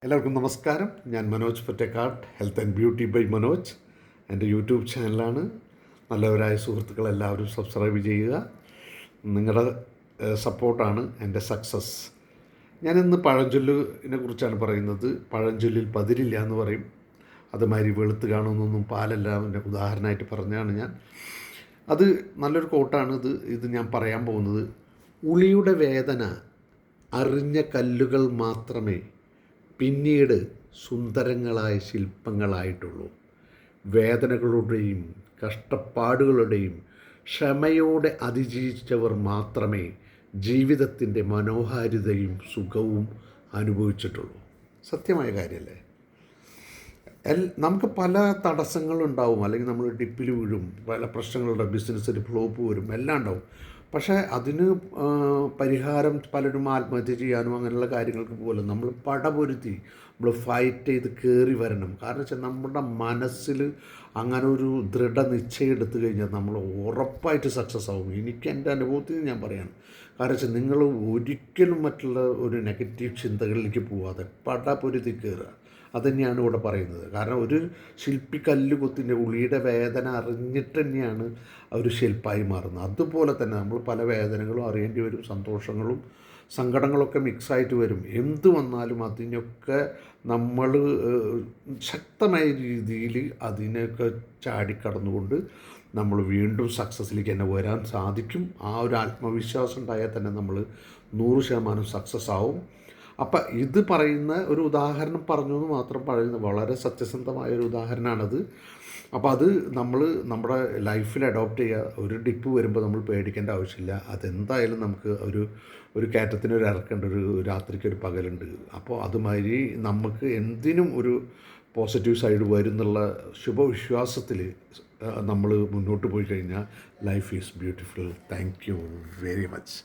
എല്ലാവർക്കും നമസ്കാരം. ഞാൻ Manoj Pottekkad, health and beauty by Manoj. എൻ്റെ യൂട്യൂബ് ചാനലാണ്. നല്ലവരായ സുഹൃത്തുക്കളെല്ലാവരും സബ്സ്ക്രൈബ് ചെയ്യുക. നിങ്ങളുടെ സപ്പോർട്ടാണ് എൻ്റെ സക്സസ്. ഞാനിന്ന് പഴഞ്ചൊല്ലിനെ കുറിച്ചാണ് പറയുന്നത്. പഴഞ്ചൊല്ലിൽ പതിരില്ല എന്ന് പറയും. അതുമാതിരി വെളുത്ത് കാണുന്നൊന്നും പാലല്ല എൻ്റെ ഉദാഹരണമായിട്ട് പറഞ്ഞാണ് ഞാൻ. അത് നല്ലൊരു കോട്ടാണ്. ഇത് ഞാൻ പറയാൻ പോകുന്നത്. ഉളിയുടെ വേദന അറിഞ്ഞ കല്ലുകൾ മാത്രമേ പിന്നീട് സുന്ദരങ്ങളായ ശില്പങ്ങളായിട്ടുള്ളൂ. വേദനകളുടെയും കഷ്ടപ്പാടുകളുടെയും ക്ഷമയോടെ അതിജീവിച്ചവർ മാത്രമേ ജീവിതത്തിൻ്റെ മനോഹാരിതയും സുഖവും അനുഭവിച്ചിട്ടുള്ളൂ. സത്യമായ കാര്യമല്ലേ? നമുക്ക് പല തടസ്സങ്ങളുണ്ടാവും, അല്ലെങ്കിൽ നമ്മൾ ഡിപ്പിൽ വീഴും, പല പ്രശ്നങ്ങളുടെ ബിസിനസ്സിൽ ഫ്ലോപ്പ് വരും, എല്ലാം ഉണ്ടാവും. പക്ഷേ അതിന് പരിഹാരം പലരും ആത്മഹത്യ ചെയ്യാനും അങ്ങനെയുള്ള കാര്യങ്ങൾക്ക് പോലും നമ്മൾ പടപൊരുത്തി നമ്മൾ ഫൈറ്റ് ചെയ്ത് കയറി വരണം. കാരണം വെച്ചാൽ നമ്മുടെ മനസ്സിൽ അങ്ങനെ ഒരു ദൃഢനിശ്ചയം എടുത്തു കഴിഞ്ഞാൽ നമ്മൾ ഉറപ്പായിട്ട് സക്സസ് ആവും. എനിക്ക് എൻ്റെ അനുഭവത്തിൽ ഞാൻ പറയാണ്. കാരണം വെച്ചാൽ നിങ്ങൾ ഒരിക്കലും മറ്റുള്ള ഒരു നെഗറ്റീവ് ചിന്തകളിലേക്ക് പോവാതെ പടപൊരുത്തി കയറുക. അതുതന്നെയാണ് ഇവിടെ പറയുന്നത്. കാരണം ഒരു ശില്പി കല്ല് കുത്തിൻ്റെ ഉളിയുടെ വേദന അറിഞ്ഞിട്ട് തന്നെയാണ് ഒരു ശില്പമായി മാറുന്നത്. അതുപോലെ തന്നെ നമ്മൾ പല വേദനകളും അറിയേണ്ടി വരും, സന്തോഷങ്ങളും സങ്കടങ്ങളൊക്കെ മിക്സായിട്ട് വരും. എന്ത് വന്നാലും അതിനൊക്കെ നമ്മൾ ശക്തമായ രീതിയിൽ അതിനൊക്കെ ചാടിക്കടന്നുകൊണ്ട് നമ്മൾ വീണ്ടും സക്സസ്സിലേക്ക് തന്നെ വരാൻ സാധിക്കും. ആ ഒരു ആത്മവിശ്വാസം ഉണ്ടായാൽ തന്നെ നമ്മൾ 100% സക്സസ് ആവും. അപ്പം ഇത് പറയുന്ന ഒരു ഉദാഹരണം പറഞ്ഞു എന്ന് മാത്രം പറയുന്ന വളരെ സത്യസന്ധമായൊരു ഉദാഹരണമാണത്. അപ്പോൾ അത് നമ്മൾ നമ്മുടെ ലൈഫിൽ അഡോപ്റ്റ് ചെയ്യുക. ഒരു ഡിപ്പ് വരുമ്പോൾ നമ്മൾ പേടിക്കേണ്ട ആവശ്യമില്ല. അതെന്തായാലും നമുക്ക് ഒരു കയറ്റത്തിന് ഒരു ഇറക്കേണ്ട, ഒരു രാത്രിക്ക് ഒരു പകലുണ്ട്. അപ്പോൾ അതുമാതിരി നമുക്ക് എന്തിനും ഒരു പോസിറ്റീവ് സൈഡ് വരും എന്നുള്ള ശുഭവിശ്വാസത്തിൽ നമ്മൾ മുന്നോട്ട് പോയി കഴിഞ്ഞാൽ life is beautiful. Thank you very much.